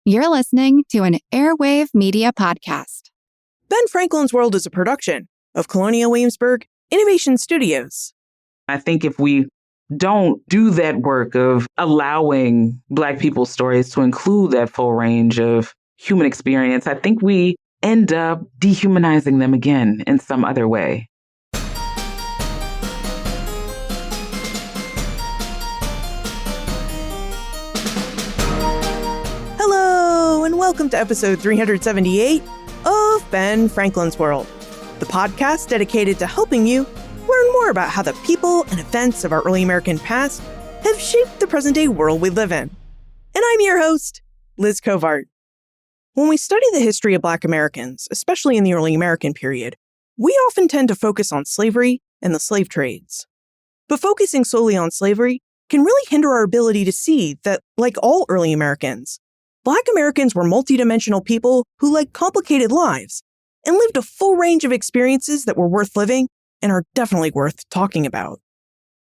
You're listening to an Airwave Media Podcast. Ben Franklin's World is a production of Colonial Williamsburg Innovation Studios. I think if we don't do that work of allowing Black people's stories to include that full range of human experience, I think we end up dehumanizing them again in some other way. Hello, and welcome to episode 378 of Ben Franklin's World, the podcast dedicated to helping you learn more about how the people and events of our early American past have shaped the present-day world we live in. And I'm your host, Liz Covart. When we study the history of Black Americans, especially in the early American period, we often tend to focus on slavery and the slave trades. But focusing solely on slavery can really hinder our ability to see that, like all early Americans, Black Americans were multidimensional people who led complicated lives and lived a full range of experiences that were worth living and are definitely worth talking about.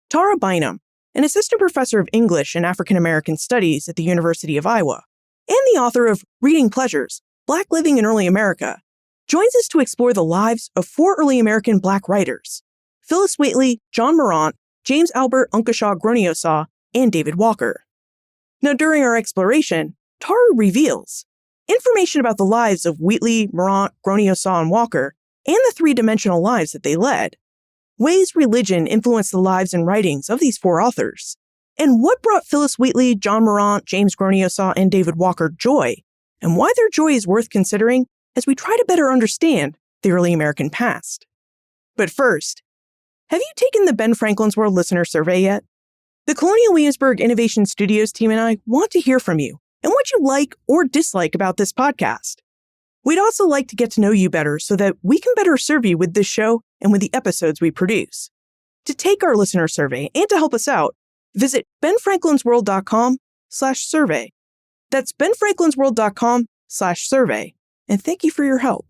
Tara Bynum, an assistant professor of English and African American Studies at the University of Iowa, and the author of Reading Pleasures, Black Living in Early America, joins us to explore the lives of four early American Black writers: Phillis Wheatley, John Marrant, James Albert Unkawsaw Groniosaw, and David Walker. Now, during our exploration, Tara reveals information about the lives of Wheatley, Marrant, Groniosaw, and Walker, and the three-dimensional lives that they led, ways religion influenced the lives and writings of these four authors, and what brought Phillis Wheatley, John Marrant, James Groniosaw, and David Walker joy, and why their joy is worth considering as we try to better understand the early American past. But first, have you taken the Ben Franklin's World listener survey yet? The Colonial Williamsburg Innovation Studios team and I want to hear from you and what you like or dislike about this podcast. We'd also like to get to know you better so that we can better serve you with this show and with the episodes we produce. To take our listener survey and to help us out, visit benfranklinsworld.com/survey. That's benfranklinsworld.com/survey. And thank you for your help.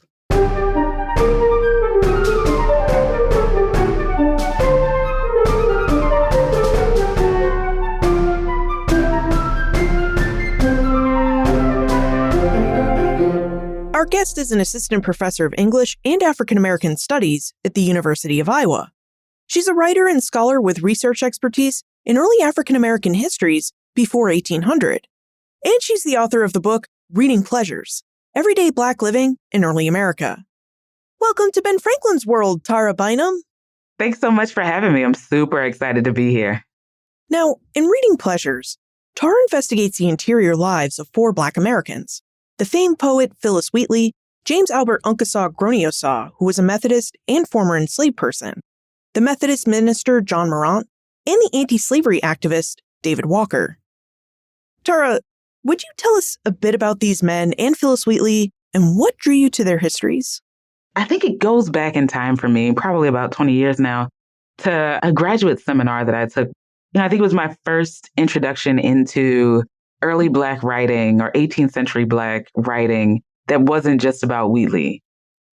Our guest is an assistant professor of English and African American Studies at the University of Iowa. She's a writer and scholar with research expertise in early African American histories before 1800. And she's the author of the book Reading Pleasures, Everyday Black Living in Early America. Welcome to Ben Franklin's World, Tara Bynum. Thanks so much for having me. I'm super excited to be here. Now, in Reading Pleasures, Tara investigates the interior lives of four Black Americans: the famed poet Phillis Wheatley, James Albert Unkawsaw Groniosaw, who was a Methodist and former enslaved person, the Methodist minister John Marrant, and the anti-slavery activist David Walker. Tara, would you tell us a bit about these men and Phillis Wheatley and what drew you to their histories? I think it goes back in time for me, probably about 20 years now, to a graduate seminar that I took. I think it was my first introduction into early Black writing or 18th century Black writing that wasn't just about Wheatley.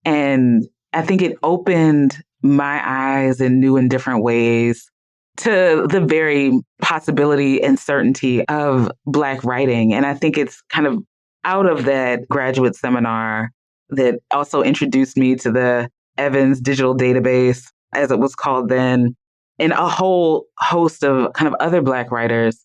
And I think it opened my eyes in new and different ways to the very possibility and certainty of Black writing. And I think it's kind of out of that graduate seminar that also introduced me to the Evans Digital Database, as it was called then, and a whole host of kind of other Black writers.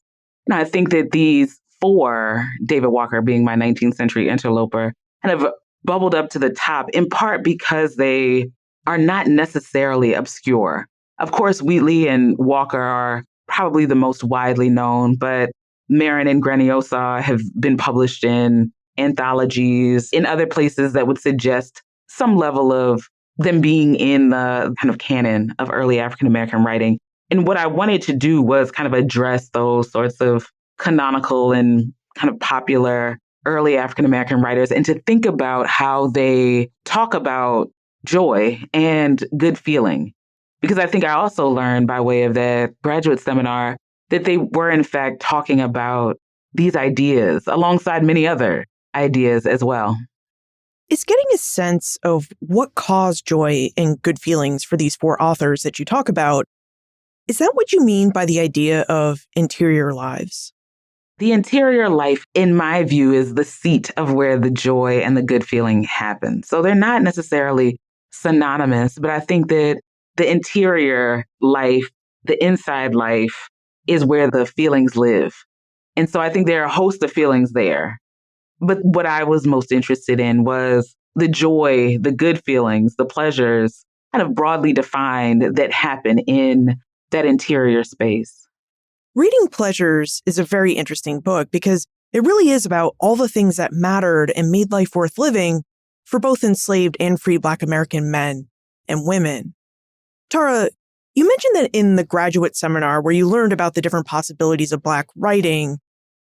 I think that these four, David Walker being my 19th century interloper, kind of bubbled up to the top, in part because they are not necessarily obscure. Of course, Wheatley and Walker are probably the most widely known, but Marrant and Groniosaw have been published in anthologies in other places that would suggest some level of them being in the kind of canon of early African American writing. And what I wanted to do was kind of address those sorts of canonical and kind of popular early African American writers and to think about how they talk about joy and good feeling. Because I think I also learned by way of that graduate seminar that they were in fact talking about these ideas alongside many other ideas as well. Is getting a sense of what caused joy and good feelings for these four authors that you talk about, is that what you mean by the idea of interior lives? the interior life, in my view, is the seat of where the joy and the good feeling happen. So they're not necessarily synonymous, but I think that the interior life, the inside life, is where the feelings live. And so I think there are a host of feelings there. But what I was most interested in was the joy, the good feelings, the pleasures, kind of broadly defined, that happen in that interior space. Reading Pleasures is a very interesting book because it really is about all the things that mattered and made life worth living for both enslaved and free Black American men and women. Tara, you mentioned that in the graduate seminar where you learned about the different possibilities of Black writing,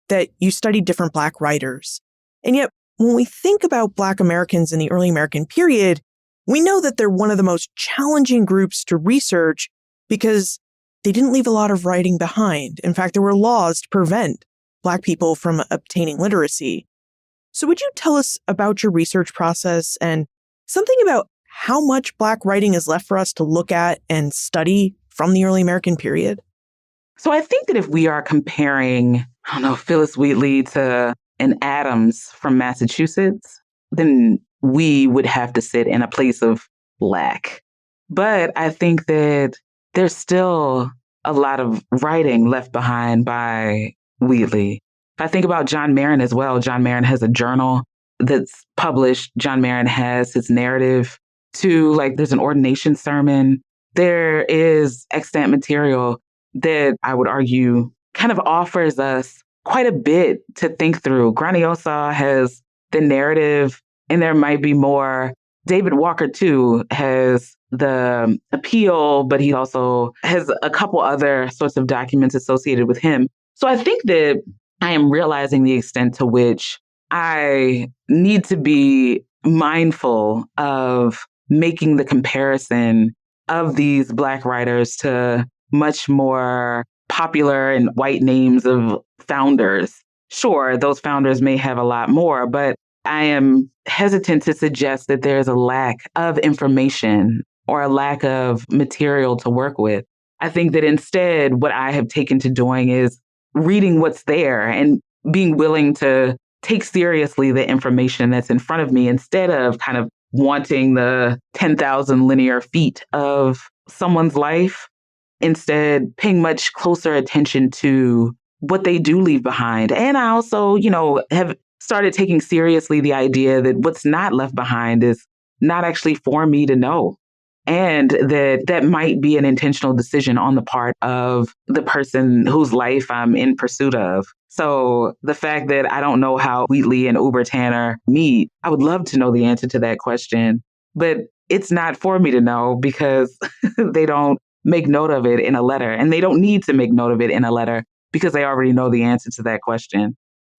that you studied different Black writers. And yet, when we think about Black Americans in the early American period, we know that they're one of the most challenging groups to research because they didn't leave a lot of writing behind. In fact, there were laws to prevent Black people from obtaining literacy. So would you tell us about your research process and something about how much Black writing is left for us to look at and study from the early American period? So I think that if we are comparing, Phillis Wheatley to an Adams from Massachusetts, then we would have to sit in a place of lack. But I think that there's still a lot of writing left behind by Wheatley. I think about John Marrant as well. John Marrant has a journal that's published. John Marrant has his narrative too. Like there's an ordination sermon. There is extant material that I would argue kind of offers us quite a bit to think through. Groniosaw has the narrative, and there might be more. David Walker, too, has the appeal, but he also has a couple other sorts of documents associated with him. So I think that I am realizing the extent to which I need to be mindful of making the comparison of these Black writers to much more popular and white names of founders. Sure, those founders may have a lot more, but I am hesitant to suggest that there's a lack of information or a lack of material to work with. I think that instead, what I have taken to doing is reading what's there and being willing to take seriously the information that's in front of me instead of kind of wanting the 10,000 linear feet of someone's life. Instead, paying much closer attention to what they do leave behind. And I also, have started taking seriously the idea that what's not left behind is not actually for me to know. And that might be an intentional decision on the part of the person whose life I'm in pursuit of. So the fact that I don't know how Wheatley and Uber Tanner meet, I would love to know the answer to that question. But it's not for me to know because they don't make note of it in a letter. And they don't need to make note of it in a letter because they already know the answer to that question.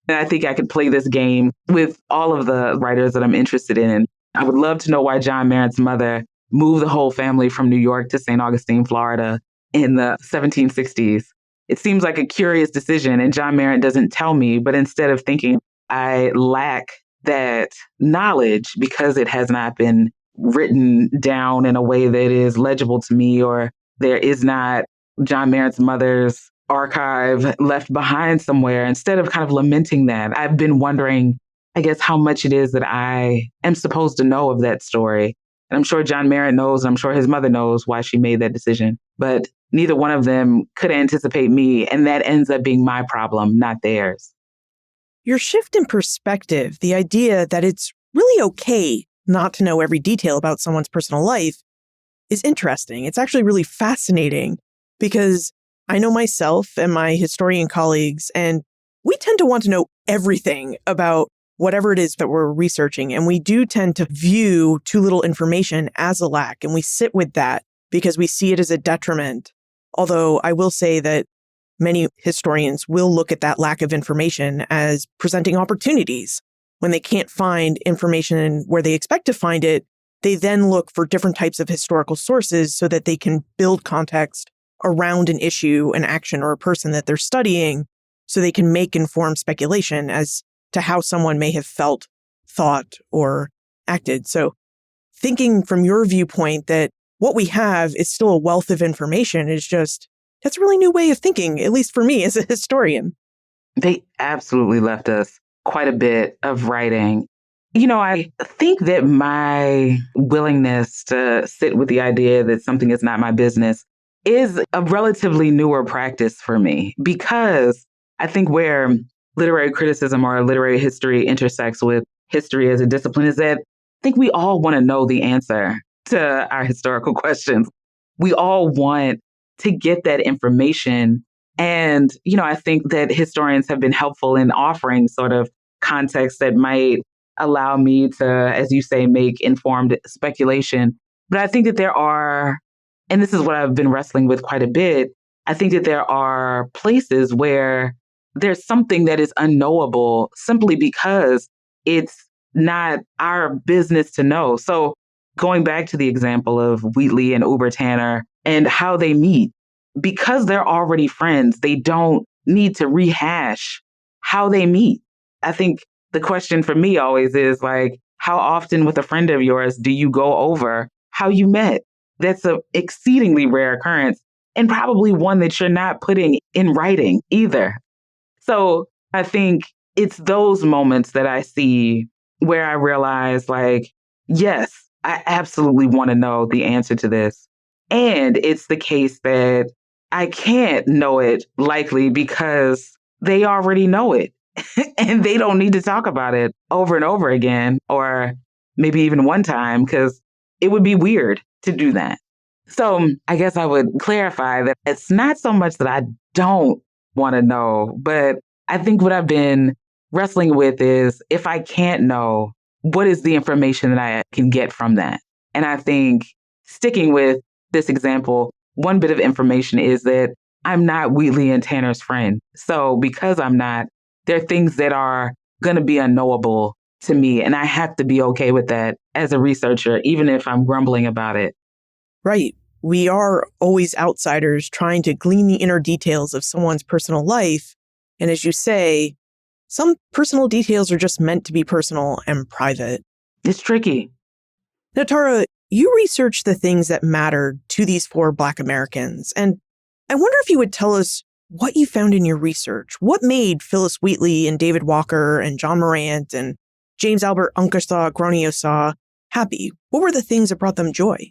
And I think I could play this game with all of the writers that I'm interested in. I would love to know why John Marrant's mother moved the whole family from New York to St. Augustine, Florida in the 1760s. It seems like a curious decision, and John Marrant doesn't tell me, but instead of thinking I lack that knowledge because it has not been written down in a way that is legible to me, or there is not John Marrant's mother's archive left behind somewhere, instead of kind of lamenting that, I've been wondering, I guess, how much it is that I am supposed to know of that story. And I'm sure John Marrant knows, and I'm sure his mother knows why she made that decision. But neither one of them could anticipate me, and that ends up being my problem, not theirs. Your shift in perspective, the idea that it's really okay not to know every detail about someone's personal life, is interesting. It's actually really fascinating because I know myself and my historian colleagues, and we tend to want to know everything about whatever it is that we're researching. And we do tend to view too little information as a lack, and we sit with that because we see it as a detriment. Although I will say that many historians will look at that lack of information as presenting opportunities. When they can't find information where they expect to find it, they then look for different types of historical sources so that they can build context around an issue, an action, or a person that they're studying, so they can make informed speculation as to how someone may have felt, thought, or acted. So thinking from your viewpoint that what we have is still a wealth of information is just, that's a really new way of thinking, at least for me as a historian. They absolutely left us quite a bit of writing. I think that my willingness to sit with the idea that something is not my business is a relatively newer practice for me, because I think where literary criticism or literary history intersects with history as a discipline is that I think we all want to know the answer to our historical questions. We all want to get that information. And, I think that historians have been helpful in offering sort of context that might allow me to, as you say, make informed speculation. But I think that there are, and this is what I've been wrestling with quite a bit, I think that there are places where there's something that is unknowable simply because it's not our business to know. So going back to the example of Wheatley and Uber Tanner and how they meet, because they're already friends, they don't need to rehash how they meet. I think the question for me always is like, how often with a friend of yours do you go over how you met? That's an exceedingly rare occurrence, and probably one that you're not putting in writing either. So I think it's those moments that I see where I realize, like, yes, I absolutely want to know the answer to this. And it's the case that I can't know it likely because they already know it and they don't need to talk about it over and over again, or maybe even one time, because it would be weird to do that. So I guess I would clarify that it's not so much that I don't want to know, but I think what I've been wrestling with is, if I can't know, what is the information that I can get from that? And I think, sticking with this example, one bit of information is that I'm not Wheatley and Tanner's friend. So because I'm not, there are things that are going to be unknowable to me. And I have to be okay with that as a researcher, even if I'm grumbling about it. Right. We are always outsiders trying to glean the inner details of someone's personal life. And as you say, some personal details are just meant to be personal and private. It's tricky. Now, Tara, you researched the things that mattered to these 4 Black Americans. And I wonder if you would tell us what you found in your research. What made Phillis Wheatley and David Walker and John Marrant and James Albert Unkawsaw, Groniosaw happy? What were the things that brought them joy?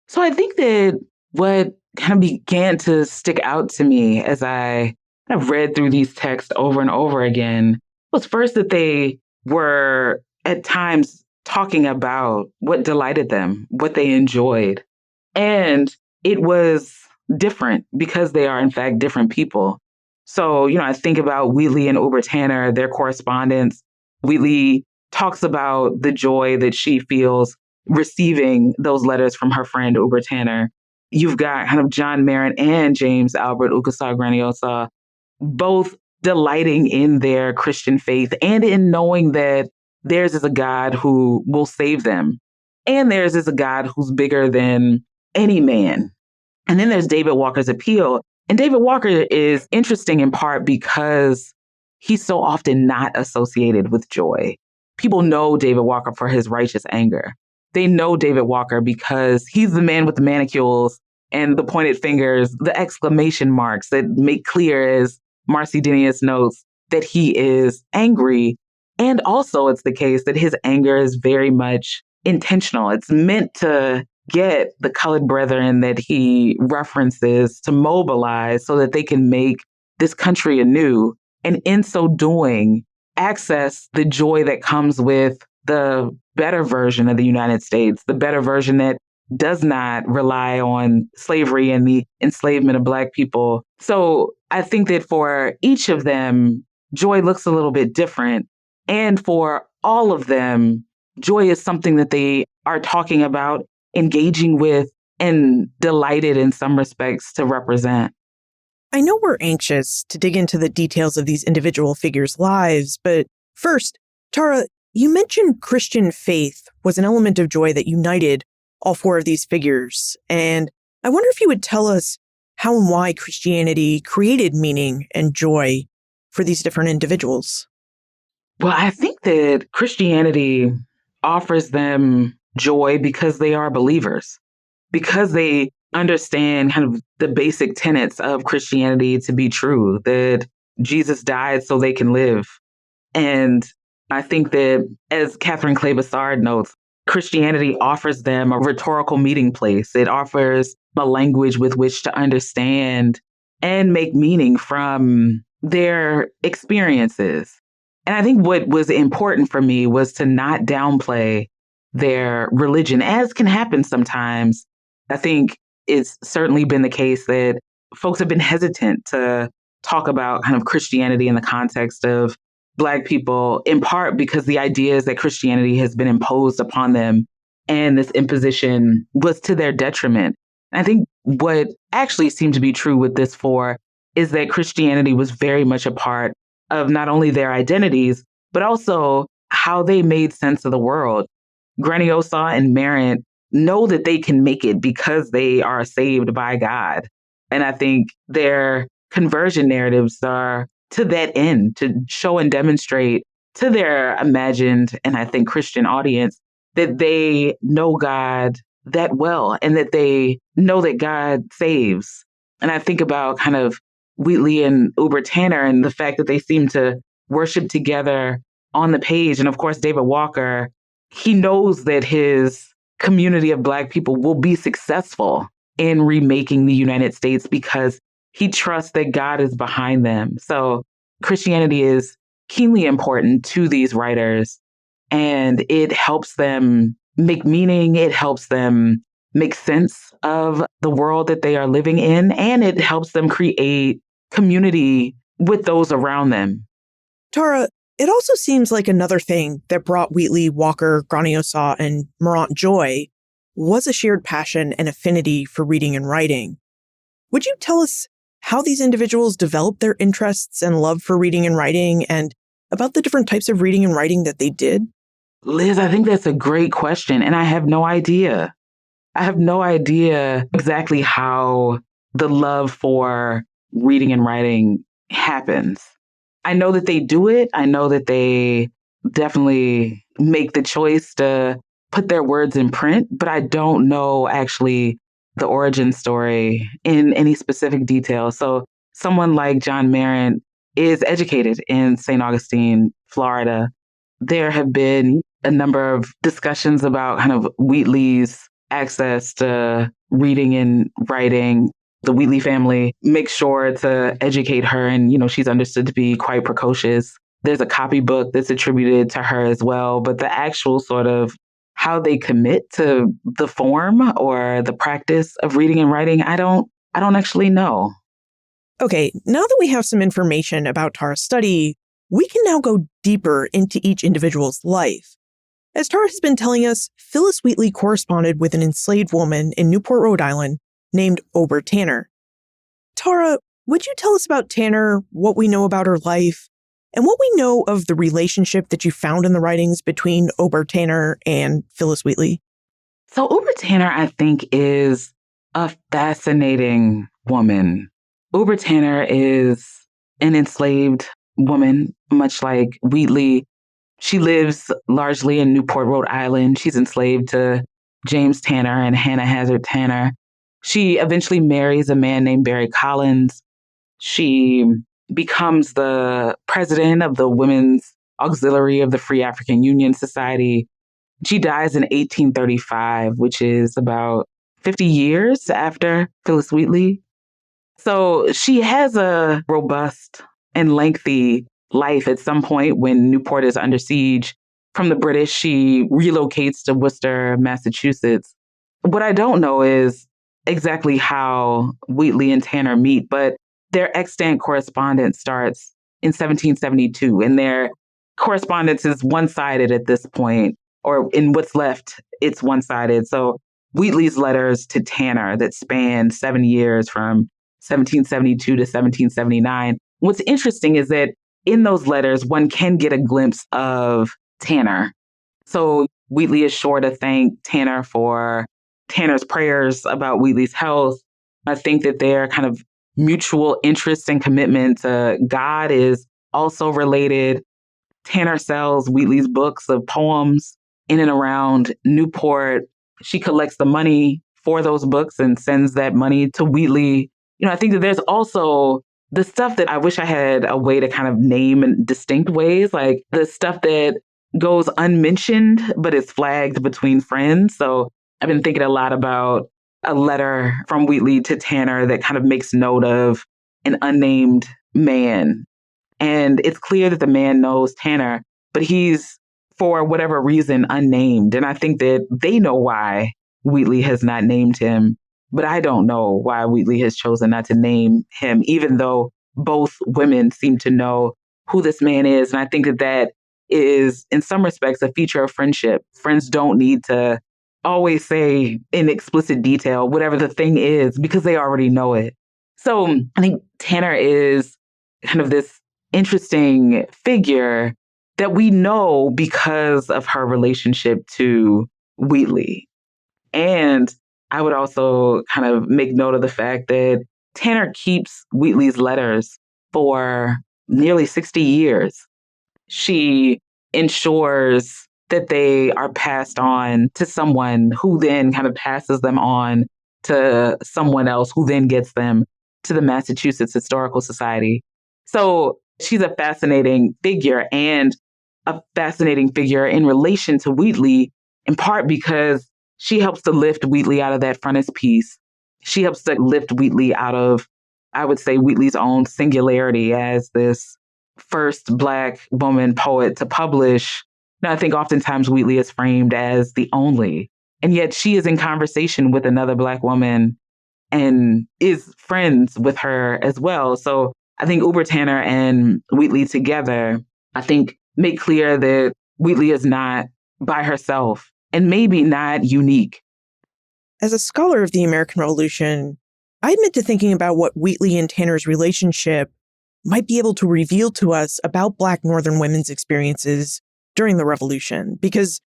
So I think that what kind of began to stick out to me as I kind of read through these texts over and over again was first that they were at times talking about what delighted them, what they enjoyed. And it was different because they are, in fact, different people. So, I think about Wheatley and Uber Tanner, their correspondence. Wheatley talks about the joy that she feels receiving those letters from her friend Uber Tanner. You've got kind of John Marrant and James Albert Unkawsaw Groniosaw both delighting in their Christian faith and in knowing that theirs is a God who will save them. And theirs is a God who's bigger than any man. And then there's David Walker's appeal. And David Walker is interesting in part because he's so often not associated with joy. People know David Walker for his righteous anger. They know David Walker because he's the man with the manicures and the pointed fingers, the exclamation marks that make clear, as Marcy Denius notes, that he is angry. And also it's the case that his anger is very much intentional. It's meant to get the colored brethren that he references to mobilize so that they can make this country anew. And in so doing, access the joy that comes with the better version of the United States, the better version that does not rely on slavery and the enslavement of Black people. So I think that for each of them, joy looks a little bit different. And for all of them, joy is something that they are talking about, engaging with, and delighted in some respects to represent. I know we're anxious to dig into the details of these individual figures' lives, but first, Tara, you mentioned Christian faith was an element of joy that united all 4 of these figures. And I wonder if you would tell us how and why Christianity created meaning and joy for these different individuals. Well, I think that Christianity offers them joy because they are believers, because they understand kind of the basic tenets of Christianity to be true, that Jesus died so they can live. And I think that, as Catherine Clay Bassard notes, Christianity offers them a rhetorical meeting place. It offers a language with which to understand and make meaning from their experiences. And I think what was important for me was to not downplay their religion, as can happen sometimes. I think it's certainly been the case that folks have been hesitant to talk about kind of Christianity in the context of Black people, in part because the ideas that Christianity has been imposed upon them and this imposition was to their detriment. And I think what actually seemed to be true with this four is that Christianity was very much a part of not only their identities, but also how they made sense of the world. Groniosaw and Marrant know that they can make it because they are saved by God. And I think their conversion narratives are to that end, to show and demonstrate to their imagined and I think Christian audience that they know God that well and that they know that God saves. And I think about kind of Wheatley and Uber Tanner and the fact that they seem to worship together on the page. And of course, David Walker, he knows that his community of Black people will be successful in remaking the United States because he trusts that God is behind them. So Christianity is keenly important to these writers, and it helps them make meaning. It helps them make sense of the world that they are living in, and it helps them create community with those around them. Tara, it also seems like another thing that brought Wheatley, Walker, Groniosaw, and Marrant joy was a shared passion and affinity for reading and writing. Would you tell us how these individuals developed their interests and love for reading and writing, and about the different types of reading and writing that they did? Liz, I think that's a great question, and I have no idea. I have no idea exactly how the love for reading and writing happens. I know that they do it. I know that they definitely make the choice to put their words in print, but I don't know actually the origin story in any specific detail. So someone like John Marrant is educated in St. Augustine, Florida. There have been a number of discussions about kind of Wheatley's access to reading and writing. The Wheatley family makes sure to educate her, and, she's understood to be quite precocious. There's a copybook that's attributed to her as well, but the actual sort of how they commit to the form or the practice of reading and writing, I don't actually know. Okay, now that we have some information about Tara's study, we can now go deeper into each individual's life. As Tara has been telling us, Phillis Wheatley corresponded with an enslaved woman in Newport, Rhode Island, named Ober Tanner. Tara, would you tell us about Tanner, what we know about her life, and what we know of the relationship that you found in the writings between Ober Tanner and Phillis Wheatley? So Ober Tanner, I think, is a fascinating woman. Ober Tanner is an enslaved woman, much like Wheatley. She lives largely in Newport, Rhode Island. She's enslaved to James Tanner and Hannah Hazard Tanner. She eventually marries a man named Barry Collins. She becomes the president of the Women's Auxiliary of the Free African Union Society. She dies in 1835, which is about 50 years after Phillis Wheatley. So she has a robust and lengthy life. At some point, when Newport is under siege from the British, she relocates to Worcester, Massachusetts. What I don't know is exactly how Wheatley and Tanner meet, but their extant correspondence starts in 1772, and their correspondence is one-sided at this point, or in what's left, it's one-sided. So Wheatley's letters to Tanner that span 7 years from 1772 to 1779. What's interesting is that in those letters, one can get a glimpse of Tanner. So Wheatley is sure to thank Tanner for Tanner's prayers about Wheatley's health. I think that their kind of mutual interest and commitment to God is also related. Tanner sells Wheatley's books of poems in and around Newport. She collects the money for those books and sends that money to Wheatley. I think that there's also the stuff that I wish I had a way to kind of name in distinct ways, like the stuff that goes unmentioned, but is flagged between friends. So I've been thinking a lot about a letter from Wheatley to Tanner that kind of makes note of an unnamed man. And it's clear that the man knows Tanner, but he's, for whatever reason, unnamed. And I think that they know why Wheatley has not named him, but I don't know why Wheatley has chosen not to name him, even though both women seem to know who this man is. And I think that that is, in some respects, a feature of friendship. Friends don't need to always say in explicit detail whatever the thing is because they already know it. So I think Tanner is kind of this interesting figure that we know because of her relationship to Wheatley. And I would also kind of make note of the fact that Tanner keeps Wheatley's letters for nearly 60 years. She ensures that they are passed on to someone who then kind of passes them on to someone else who then gets them to the Massachusetts Historical Society. So she's a fascinating figure, and a fascinating figure in relation to Wheatley, in part because she helps to lift Wheatley out of that frontispiece. She helps to lift Wheatley out of, I would say, Wheatley's own singularity as this first Black woman poet to publish. Now, I think oftentimes Wheatley is framed as the only, and yet she is in conversation with another Black woman and is friends with her as well. So I think Uber Tanner and Wheatley together, I think, make clear that Wheatley is not by herself and maybe not unique. As a scholar of the American Revolution, I admit to thinking about what Wheatley and Tanner's relationship might be able to reveal to us about Black Northern women's experiences during the Revolution, because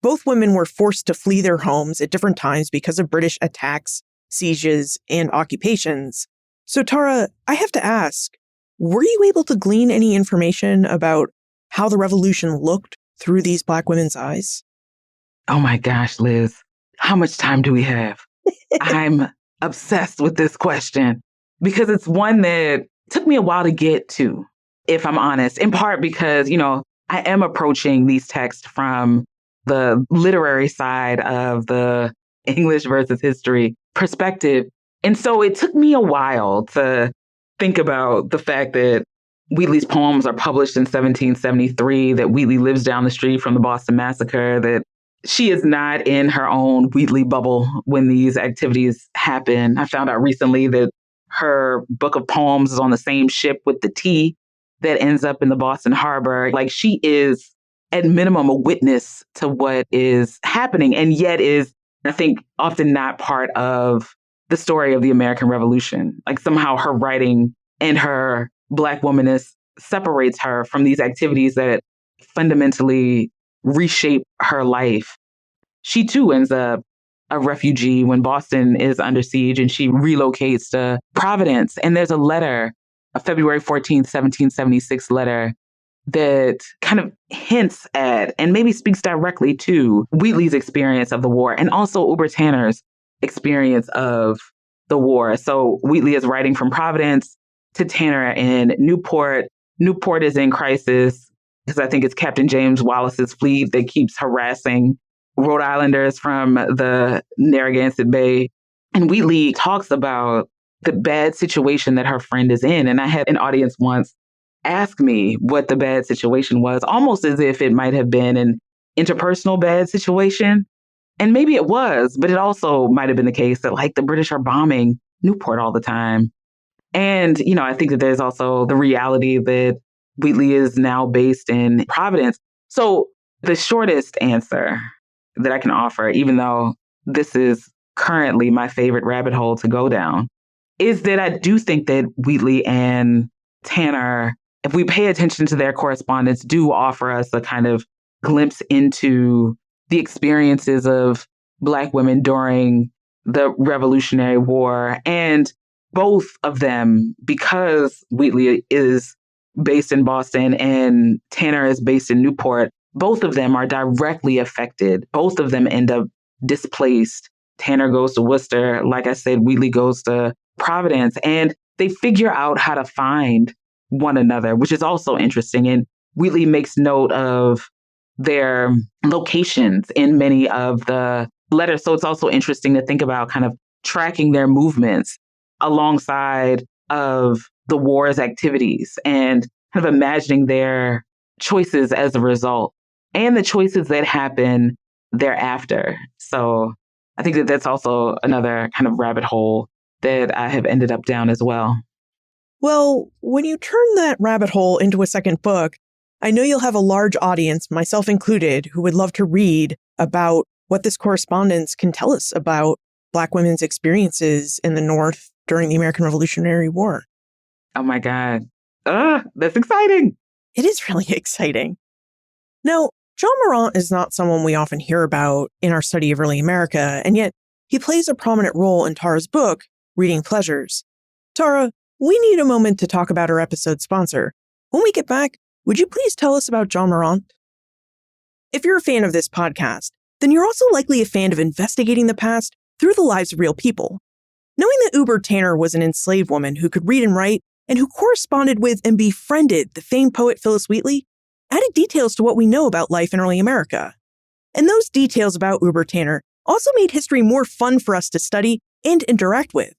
both women were forced to flee their homes at different times because of British attacks, sieges, and occupations. So, Tara, I have to ask, were you able to glean any information about how the Revolution looked through these Black women's eyes? Oh my gosh, Liz, how much time do we have? I'm obsessed with this question because it's one that took me a while to get to, if I'm honest, in part because, I am approaching these texts from the literary side of the English versus history perspective. And so it took me a while to think about the fact that Wheatley's poems are published in 1773, that Wheatley lives down the street from the Boston Massacre, that she is not in her own Wheatley bubble when these activities happen. I found out recently that her book of poems is on the same ship with the tea that ends up in the Boston Harbor. Like, she is, at minimum, a witness to what is happening, and yet is, I think, often not part of the story of the American Revolution. Like, somehow her writing and her Black womanness separates her from these activities that fundamentally reshape her life. She too ends up a refugee when Boston is under siege, and she relocates to Providence. And there's a letter, a February 14th, 1776 letter that kind of hints at and maybe speaks directly to Wheatley's experience of the war and also Uber Tanner's experience of the war. So Wheatley is writing from Providence to Tanner in Newport. Newport is in crisis because I think it's Captain James Wallace's fleet that keeps harassing Rhode Islanders from the Narragansett Bay. And Wheatley talks about the bad situation that her friend is in. And I had an audience once ask me what the bad situation was, almost as if it might have been an interpersonal bad situation. And maybe it was, but it also might have been the case that, like, the British are bombing Newport all the time. And, I think that there's also the reality that Wheatley is now based in Providence. So the shortest answer that I can offer, even though this is currently my favorite rabbit hole to go down, is that I do think that Wheatley and Tanner, if we pay attention to their correspondence, do offer us a kind of glimpse into the experiences of Black women during the Revolutionary War. And both of them, because Wheatley is based in Boston and Tanner is based in Newport, both of them are directly affected. Both of them end up displaced. Tanner goes to Worcester. Like I said, Wheatley goes to Providence. And they figure out how to find one another, which is also interesting. And Wheatley makes note of their locations in many of the letters. So it's also interesting to think about kind of tracking their movements alongside of the war's activities and kind of imagining their choices as a result and the choices that happen thereafter. So I think that that's also another kind of rabbit hole that I have ended up down as well. Well, when you turn that rabbit hole into a second book, I know you'll have a large audience, myself included, who would love to read about what this correspondence can tell us about Black women's experiences in the North during the American Revolutionary War. Oh my God. That's exciting. It is really exciting. Now, John Marrant is not someone we often hear about in our study of early America, and yet he plays a prominent role in Tara's book, Reading Pleasures. Tara, we need a moment to talk about our episode sponsor. When we get back, would you please tell us about John Marrant? If you're a fan of this podcast, then you're also likely a fan of investigating the past through the lives of real people. Knowing that Uber Tanner was an enslaved woman who could read and write and who corresponded with and befriended the famed poet Phillis Wheatley added details to what we know about life in early America. And those details about Uber Tanner also made history more fun for us to study and interact with.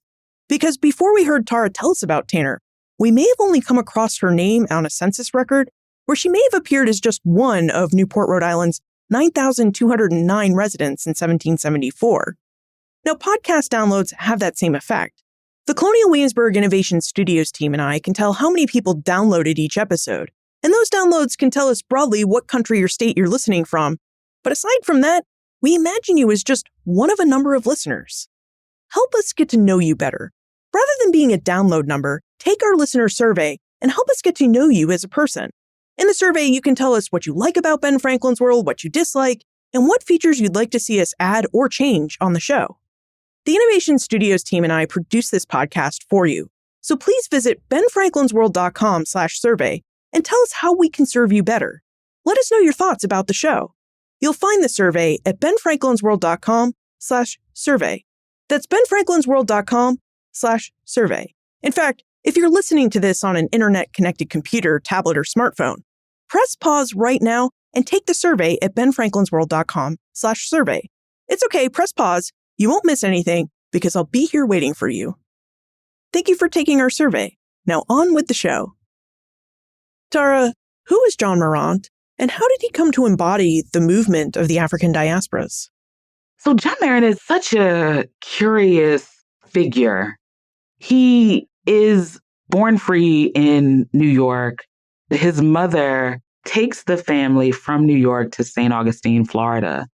Because before we heard Tara tell us about Tanner, we may have only come across her name on a census record where she may have appeared as just one of Newport, Rhode Island's 9,209 residents in 1774. Now, podcast downloads have that same effect. The Colonial Williamsburg Innovation Studios team and I can tell how many people downloaded each episode, and those downloads can tell us broadly what country or state you're listening from. But aside from that, we imagine you as just one of a number of listeners. Help us get to know you better. Rather than being a download number, take our listener survey and help us get to know you as a person. In the survey, you can tell us what you like about Ben Franklin's World, what you dislike, and what features you'd like to see us add or change on the show. The Innovation Studios team and I produce this podcast for you, so please visit benfranklinsworld.com/survey and tell us how we can serve you better. Let us know your thoughts about the show. You'll find the survey at benfranklinsworld.com/survey. That's benfranklinsworld.com/survey. In fact, if you're listening to this on an internet-connected computer, tablet, or smartphone, press pause right now and take the survey at benfranklinsworld.com/survey. It's okay, press pause. You won't miss anything because I'll be here waiting for you. Thank you for taking our survey. Now on with the show. Tara, who is John Marrant, and how did he come to embody the movement of the African diasporas? So John Marrant is such a curious figure. He is born free in New York. His mother takes the family from New York to St. Augustine, Florida.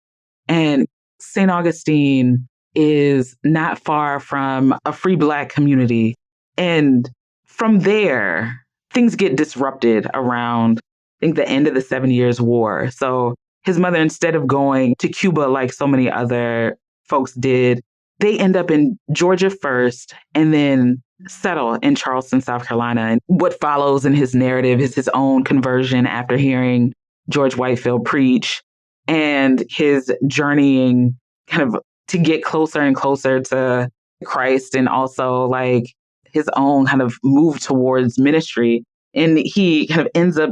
And St. Augustine is not far from a free Black community. And from there, things get disrupted around, I think, the end of the 7 Years' War. So his mother, instead of going to Cuba like so many other folks did, they end up in Georgia first and then settle in Charleston, South Carolina. And what follows in his narrative is his own conversion after hearing George Whitefield preach and his journeying kind of to get closer and closer to Christ, and also like his own kind of move towards ministry. And he kind of ends up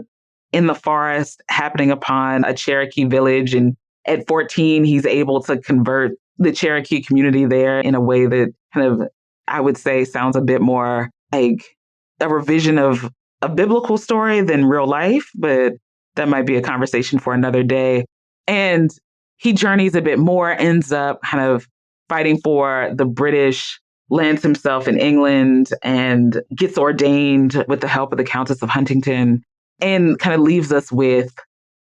in the forest, happening upon a Cherokee village. And at 14, he's able to convert the Cherokee community there in a way that kind of, I would say, sounds a bit more like a revision of a biblical story than real life, but that might be a conversation for another day. And he journeys a bit more, ends up kind of fighting for the British, lands himself in England, and gets ordained with the help of the Countess of Huntington, and kind of leaves us with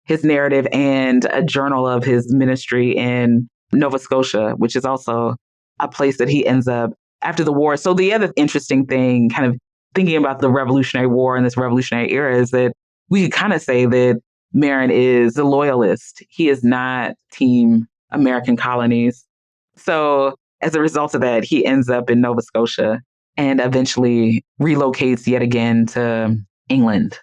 his narrative and a journal of his ministry in Nova Scotia, which is also a place that he ends up after the war. So the other interesting thing, kind of thinking about the Revolutionary War and this Revolutionary era, is that we could kind of say that Marrant is a loyalist. He is not team American colonies. So as a result of that, he ends up in Nova Scotia and eventually relocates yet again to England.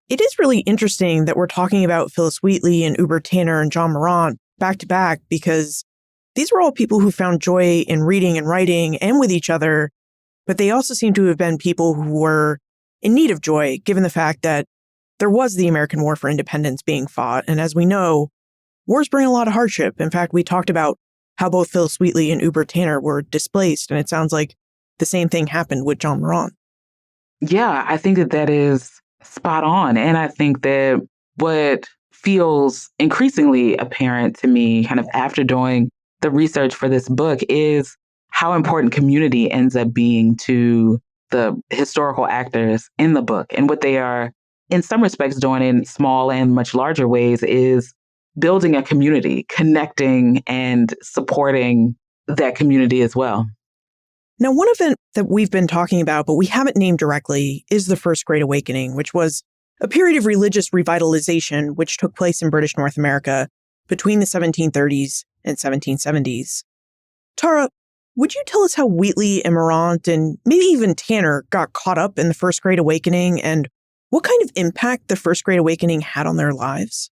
It is really interesting that we're talking about Phillis Wheatley and Uber Tanner and John Marrant back to back, because these were all people who found joy in reading and writing and with each other but they also seem to have been people who were in need of joy, given the fact that there was the American War for Independence being fought. And as we know, wars bring a lot of hardship. In fact, we talked about how both Phillis Wheatley and Uber Tanner were displaced, and it sounds like the same thing happened with John Marrant. Yeah, I think that that is spot on. And I think that what feels increasingly apparent to me kind of after doing the research for this book is how important community ends up being to the historical actors in the book. And what they are, in some respects, doing in small and much larger ways is building a community, connecting and supporting that community as well. Now, one event that we've been talking about, but we haven't named directly, is the First Great Awakening, which was a period of religious revitalization which took place in British North America between the 1730s and 1770s. Tara, would you tell us how Wheatley and Marrant and maybe even Tanner got caught up in the First Great Awakening and what kind of impact the First Great Awakening had on their lives?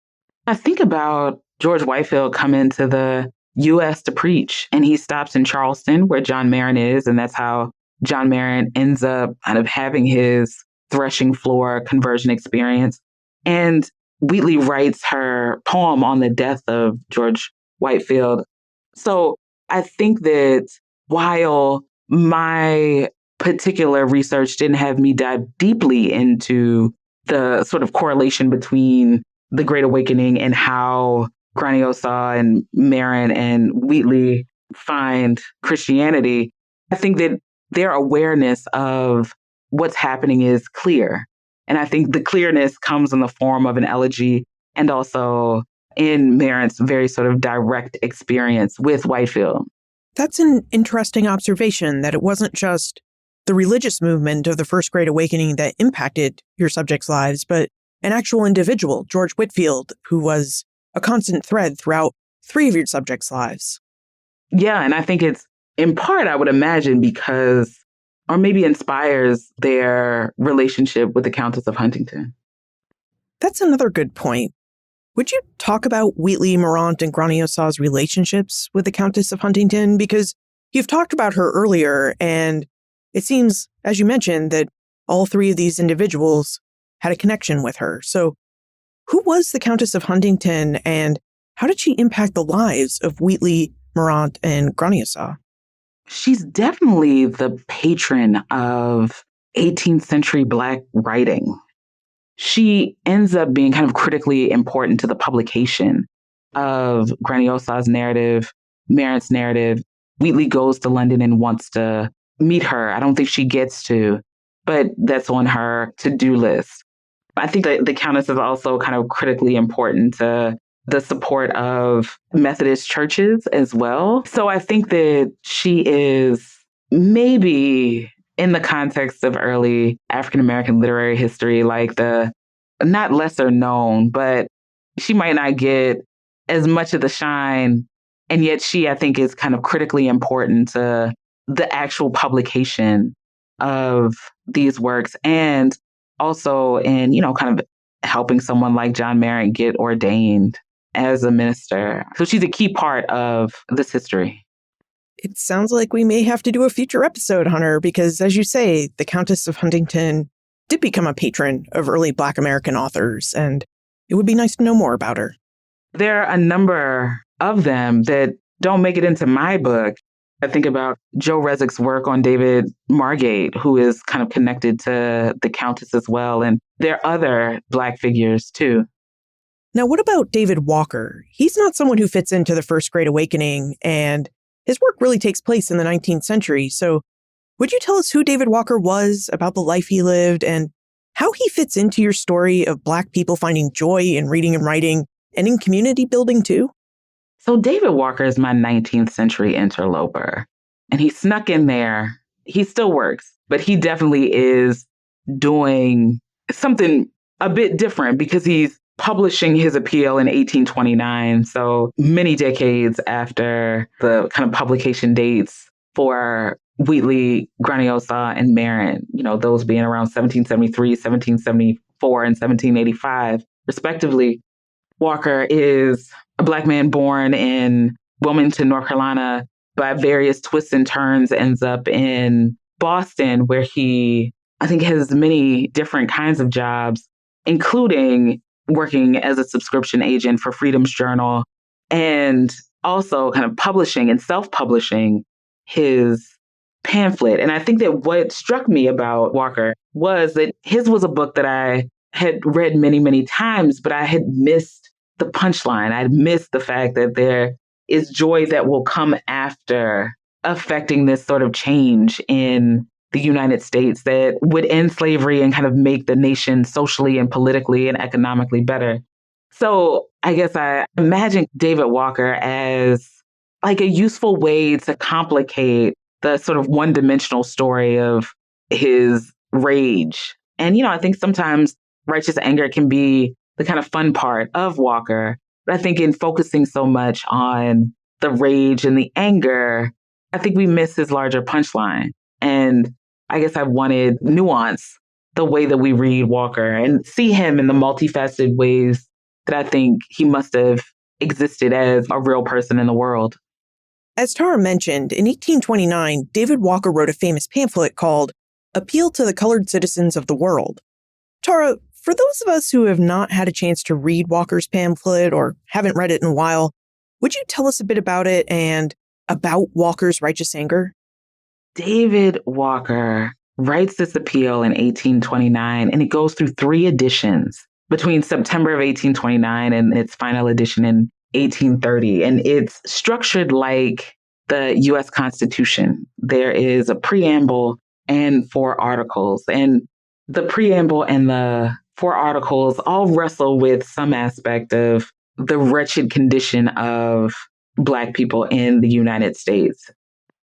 I think about George Whitefield coming to the U.S. to preach, and he stops in Charleston where John Marrant is, and that's how John Marrant ends up kind of having his threshing floor conversion experience. And Wheatley writes her poem on the death of George Whitefield. So I think that while my particular research didn't have me dive deeply into the sort of correlation between the Great Awakening and how Groniosaw and Marrant and Wheatley find Christianity, I think that their awareness of what's happening is clear. And I think the clearness comes in the form of an elegy and also in Marrant's very sort of direct experience with Whitefield. That's an interesting observation, that it wasn't just the religious movement of the First Great Awakening that impacted your subjects' lives, but an actual individual, George Whitefield, who was a constant thread throughout three of your subjects' lives. Yeah, and I think it's in part, I would imagine, because, or maybe inspires their relationship with the Countess of Huntingdon. That's another good point. Would you talk about Wheatley, Marrant, and Groniosaw's relationships with the Countess of Huntingdon? Because you've talked about her earlier, and it seems, as you mentioned, that all three of these individuals had a connection with her. So who was the Countess of Huntingdon, and how did she impact the lives of Wheatley, Marrant, and Groniosaw? She's definitely the patron of 18th century Black writing. She ends up being kind of critically important to the publication of Groniosaw's narrative, Marrant's narrative. Wheatley goes to London and wants to meet her. I don't think she gets to, but that's on her to-do list. I think that the Countess is also kind of critically important to the support of Methodist churches as well. So I think that she is maybe, in the context of early African-American literary history, like the not lesser known, but she might not get as much of the shine. And yet she, I think, is kind of critically important to the actual publication of these works, and also in, kind of helping someone like John Marrant get ordained as a minister. So she's a key part of this history. It sounds like we may have to do a future episode, Hunter, because as you say, the Countess of Huntingdon did become a patron of early Black American authors, and it would be nice to know more about her. There are a number of them that don't make it into my book. I think about Joe Resnick's work on David Margate, who is kind of connected to the Countess as well. And there are other Black figures too. Now, what about David Walker? He's not someone who fits into the First Great Awakening, and his work really takes place in the 19th century. So would you tell us who David Walker was, about the life he lived, and how he fits into your story of Black people finding joy in reading and writing and in community building too? So David Walker is my 19th century interloper, and he snuck in there. He still works, but he definitely is doing something a bit different because he's publishing his appeal in 1829. So many decades after the kind of publication dates for Wheatley, Groniosaw, and Marrant, those being around 1773, 1774, and 1785, respectively. Walker is a Black man born in Wilmington, North Carolina, by various twists and turns ends up in Boston, where he, I think, has many different kinds of jobs, including working as a subscription agent for Freedom's Journal and also kind of publishing and self-publishing his pamphlet. And I think that what struck me about Walker was that his was a book that I had read many, many times, but I had missed the punchline. I'd missed the fact that there is joy that will come after affecting this sort of change in the United States that would end slavery and kind of make the nation socially and politically and economically better. So I guess I imagine David Walker as like a useful way to complicate the sort of one-dimensional story of his rage. And, I think sometimes righteous anger can be the kind of fun part of Walker. But I think in focusing so much on the rage and the anger, I think we miss his larger punchline. And I guess I wanted nuance the way that we read Walker and see him in the multifaceted ways that I think he must have existed as a real person in the world. As Tara mentioned, in 1829, David Walker wrote a famous pamphlet called Appeal to the Colored Citizens of the World. Tara, for those of us who have not had a chance to read Walker's pamphlet or haven't read it in a while, would you tell us a bit about it and about Walker's righteous anger? David Walker writes this appeal in 1829, and it goes through 3 editions between September of 1829 and its final edition in 1830. And it's structured like the U.S. Constitution. There is a preamble and 4 articles. And the preamble and the 4 articles all wrestle with some aspect of the wretched condition of Black people in the United States.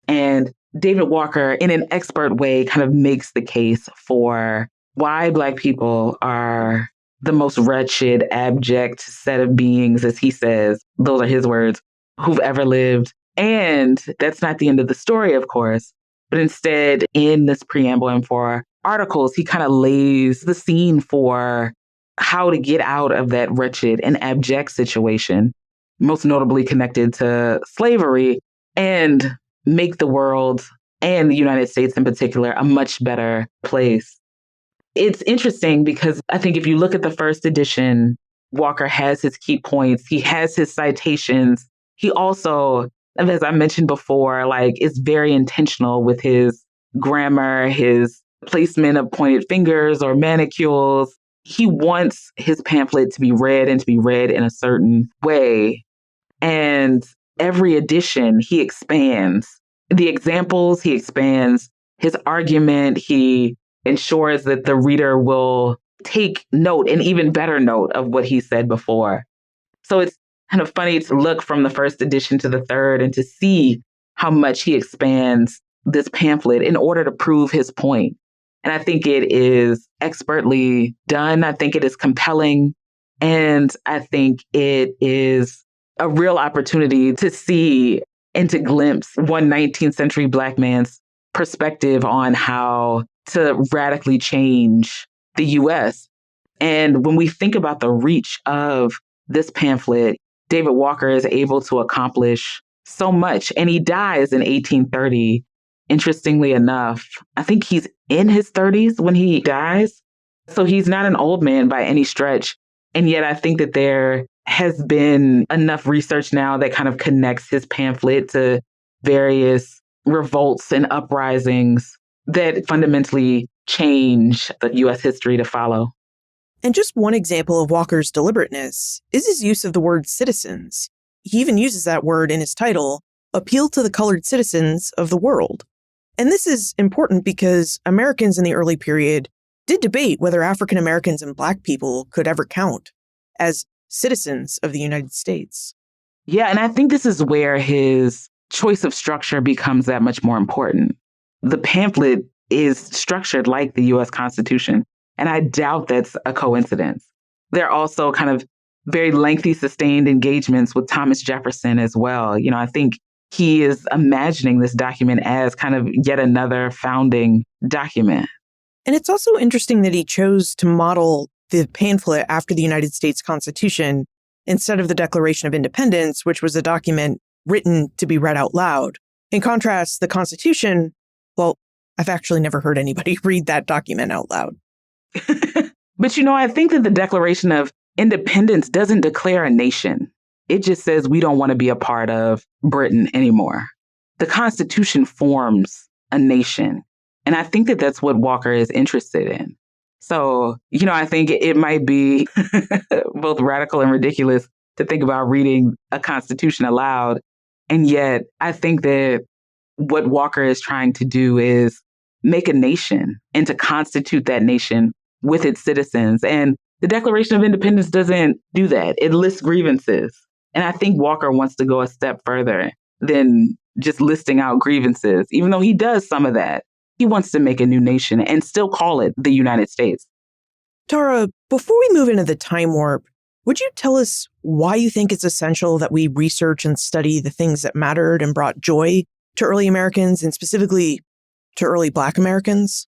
And David Walker, in an expert way, kind of makes the case for why Black people are the most wretched, abject set of beings, as he says, those are his words, who've ever lived. And that's not the end of the story, of course, but instead, in this preamble and 4 articles, he kind of lays the scene for how to get out of that wretched and abject situation, most notably connected to slavery, and make the world and the United States in particular a much better place. It's interesting because I think if you look at the first edition, Walker has his key points. He has his citations. He also, as I mentioned before, is very intentional with his grammar, his placement of pointed fingers or manicules. He wants his pamphlet to be read and to be read in a certain way. And every edition, he expands the examples, he expands his argument, he ensures that the reader will take note, and even better note, of what he said before. So it's kind of funny to look from the first edition to the third and to see how much he expands this pamphlet in order to prove his point. And I think it is expertly done. I think it is compelling. And I think it is a real opportunity to see and to glimpse one 19th century Black man's perspective on how to radically change the U.S. And when we think about the reach of this pamphlet, David Walker is able to accomplish so much. And he dies in 1830. Interestingly enough, I think he's in his 30s when he dies. So he's not an old man by any stretch. And yet I think that there has been enough research now that kind of connects his pamphlet to various revolts and uprisings that fundamentally change the U.S. history to follow. And just one example of Walker's deliberateness is his use of the word citizens. He even uses that word in his title, Appeal to the Colored Citizens of the World. And this is important because Americans in the early period did debate whether African Americans and Black people could ever count as citizens of the United States. Yeah, and I think this is where his choice of structure becomes that much more important. The pamphlet is structured like the U.S. Constitution, and I doubt that's a coincidence. There are also kind of very lengthy, sustained engagements with Thomas Jefferson as well. I think he is imagining this document as kind of yet another founding document. And it's also interesting that he chose to model the pamphlet after the United States Constitution instead of the Declaration of Independence, which was a document written to be read out loud. In contrast, the Constitution, well, I've actually never heard anybody read that document out loud. But, I think that the Declaration of Independence doesn't declare a nation. It just says we don't want to be a part of Britain anymore. The Constitution forms a nation. And I think that that's what Walker is interested in. So, I think it might be both radical and ridiculous to think about reading a Constitution aloud. And yet, I think that what Walker is trying to do is make a nation and to constitute that nation with its citizens. And the Declaration of Independence doesn't do that. It lists grievances. And I think Walker wants to go a step further than just listing out grievances, even though he does some of that. He wants to make a new nation and still call it the United States. Tara, before we move into the time warp, would you tell us why you think it's essential that we research and study the things that mattered and brought joy to early Americans and specifically to early Black Americans?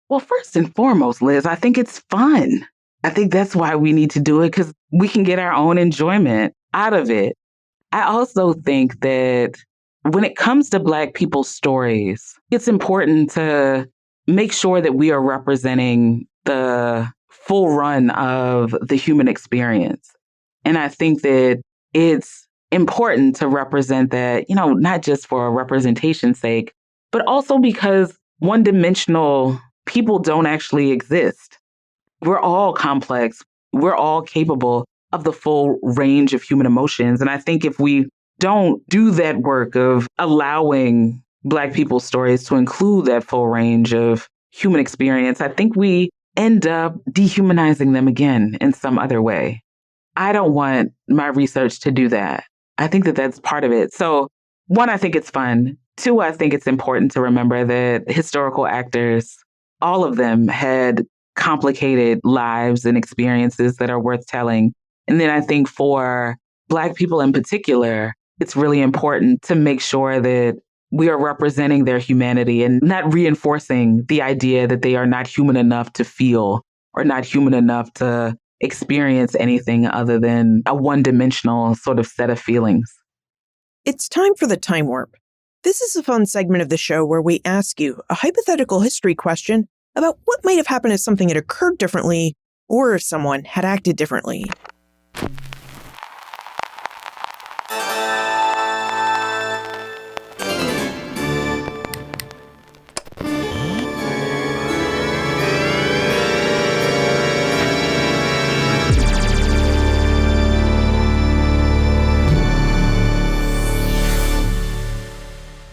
Well, first and foremost, Liz, I think it's fun. I think that's why we need to do it, because we can get our own enjoyment out of it. I also think that when it comes to Black people's stories, it's important to make sure that we are representing the full run of the human experience. And I think that it's important to represent that, not just for representation's sake, but also because one-dimensional people don't actually exist. We're all complex. We're all capable of the full range of human emotions. And I think if we don't do that work of allowing Black people's stories to include that full range of human experience, I think we end up dehumanizing them again in some other way. I don't want my research to do that. I think that that's part of it. So, one, I think it's fun. Two, I think it's important to remember that historical actors, all of them had complicated lives and experiences that are worth telling. And then I think for Black people in particular, it's really important to make sure that we are representing their humanity and not reinforcing the idea that they are not human enough to feel or not human enough to experience anything other than a one-dimensional sort of set of feelings. It's time for the time warp. This is a fun segment of the show where we ask you a hypothetical history question about what might have happened if something had occurred differently or if someone had acted differently.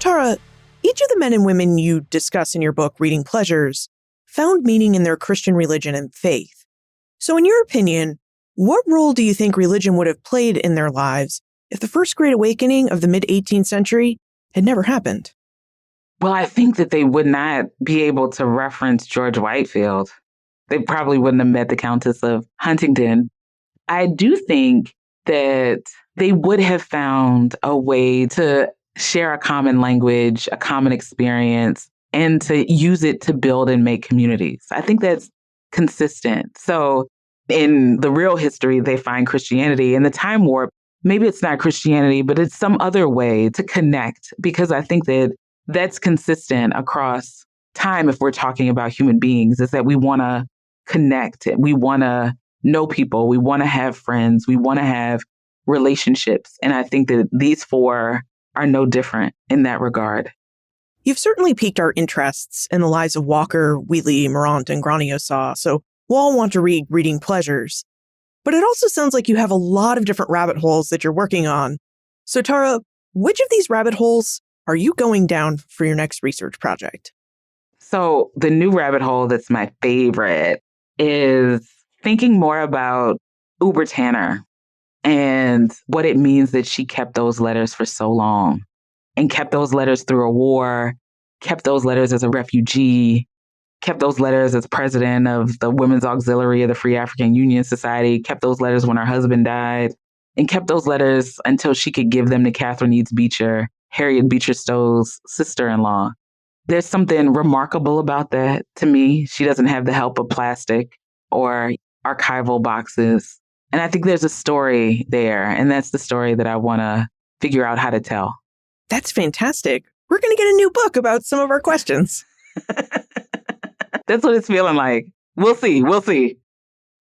Tara, each of the men and women you discuss in your book, Reading Pleasures, found meaning in their Christian religion and faith. So in your opinion, what role do you think religion would have played in their lives if the First Great Awakening of the mid-18th century had never happened? Well, I think that they would not be able to reference George Whitefield. They probably wouldn't have met the Countess of Huntingdon. I do think that they would have found a way to share a common language, a common experience, and to use it to build and make communities. I think that's consistent. So in the real history, they find Christianity. In the time warp, maybe it's not Christianity, but it's some other way to connect, because I think that that's consistent across time if we're talking about human beings, is that we want to connect. We want to know people. We want to have friends. We want to have relationships. And I think that these four are no different in that regard. You've certainly piqued our interests in the lives of Walker, Wheatley, Marrant, and Groniosaw, so we'll all want to read Reading Pleasures. But it also sounds like you have a lot of different rabbit holes that you're working on. So Tara, which of these rabbit holes are you going down for your next research project? So the new rabbit hole that's my favorite is thinking more about Uber Tanner and what it means that she kept those letters for so long and kept those letters through a war, kept those letters as a refugee, kept those letters as president of the Women's Auxiliary of the Free African Union Society, kept those letters when her husband died, and kept those letters until she could give them to Catherine Eads Beecher, Harriet Beecher Stowe's sister-in-law. There's something remarkable about that to me. She doesn't have the help of plastic or archival boxes. And I think there's a story there, and that's the story that I want to figure out how to tell. That's fantastic. We're going to get a new book about some of our questions. That's what it's feeling like. We'll see. We'll see.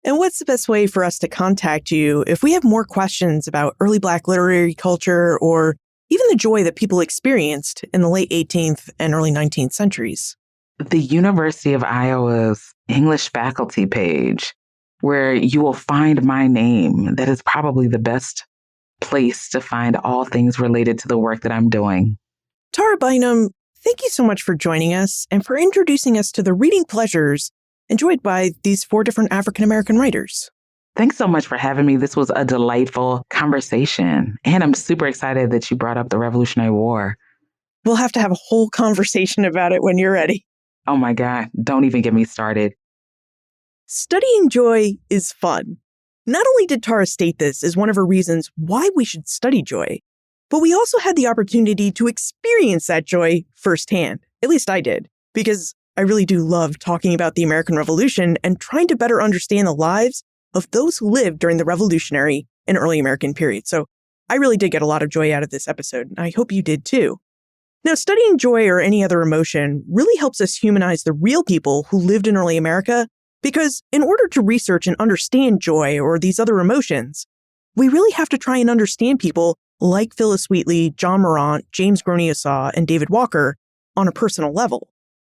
And what's the best way for us to contact you if we have more questions about early Black literary culture or even the joy that people experienced in the late 18th and early 19th centuries? The University of Iowa's English faculty page, where you will find my name. That is probably the best place to find all things related to the work that I'm doing. Tara Bynum, thank you so much for joining us and for introducing us to the reading pleasures enjoyed by these 4 different African-American writers. Thanks so much for having me. This was a delightful conversation. And I'm super excited that you brought up the Revolutionary War. We'll have to have a whole conversation about it when you're ready. Oh my God, don't even get me started. Studying joy is fun. Not only did Tara state this as one of her reasons why we should study joy, but we also had the opportunity to experience that joy firsthand. At least I did, because I really do love talking about the American Revolution and trying to better understand the lives of those who lived during the Revolutionary and early American period. So I really did get a lot of joy out of this episode, and I hope you did too. Now, studying joy or any other emotion really helps us humanize the real people who lived in early America, because in order to research and understand joy or these other emotions, we really have to try and understand people like Phillis Wheatley, John Marrant, James Groniosaw, and David Walker on a personal level.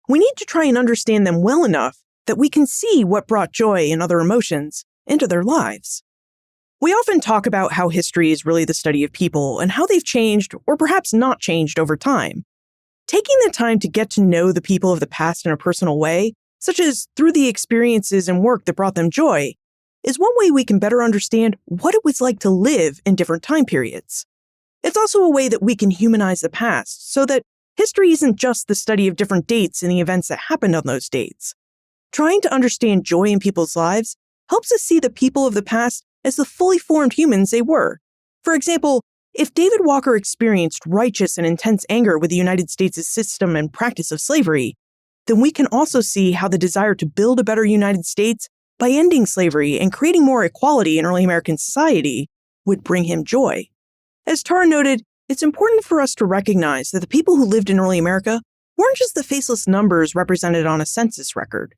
We need to try and understand them well enough that we can see what brought joy and other emotions into their lives. We often talk about how history is really the study of people and how they've changed or perhaps not changed over time. Taking the time to get to know the people of the past in a personal way, such as through the experiences and work that brought them joy, is one way we can better understand what it was like to live in different time periods. It's also a way that we can humanize the past so that history isn't just the study of different dates and the events that happened on those dates. Trying to understand joy in people's lives helps us see the people of the past as the fully formed humans they were. For example, if David Walker experienced righteous and intense anger with the United States' system and practice of slavery, then we can also see how the desire to build a better United States by ending slavery and creating more equality in early American society would bring him joy. As Tara noted, it's important for us to recognize that the people who lived in early America weren't just the faceless numbers represented on a census record.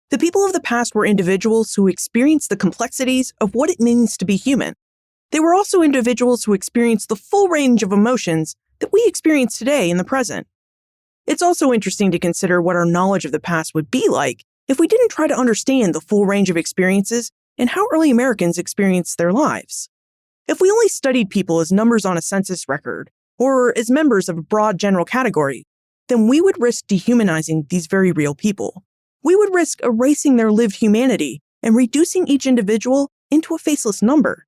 The people of the past were individuals who experienced the complexities of what it means to be human. They were also individuals who experienced the full range of emotions that we experience today in the present. It's also interesting to consider what our knowledge of the past would be like if we didn't try to understand the full range of experiences and how early Americans experienced their lives. If we only studied people as numbers on a census record, or as members of a broad general category, then we would risk dehumanizing these very real people. We would risk erasing their lived humanity and reducing each individual into a faceless number.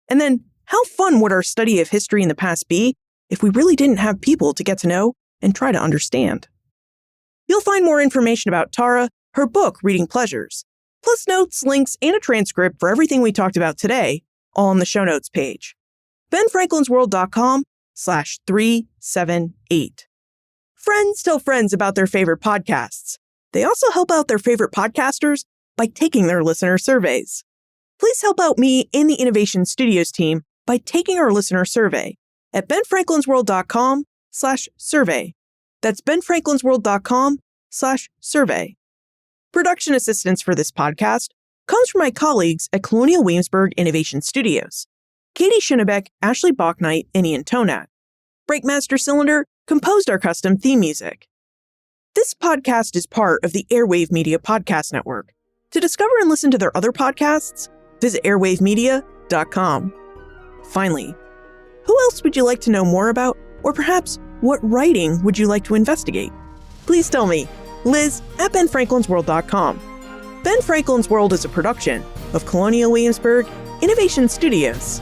And then, how fun would our study of history in the past be if we really didn't have people to get to know and try to understand? You'll find more information about Tara, her book, Reading Pleasures, plus notes, links, and a transcript for everything we talked about today, all on the show notes page. benfranklinsworld.com/378. Friends tell friends about their favorite podcasts. They also help out their favorite podcasters by taking their listener surveys. Please help out me and the Innovation Studios team by taking our listener survey at benfranklinsworld.com/survey. That's benfranklinsworld.com/survey. Production assistance for this podcast comes from my colleagues at Colonial Williamsburg Innovation Studios, Katie Schinnebeck, Ashley Bachnight, and Ian Tonat. Breakmaster Cylinder composed our custom theme music. This podcast is part of the Airwave Media Podcast Network. To discover and listen to their other podcasts, visit airwavemedia.com. Finally, who else would you like to know more about? Or perhaps, what writing would you like to investigate? Please tell me, Liz at benfranklinsworld.com. Ben Franklin's World is a production of Colonial Williamsburg Innovation Studios.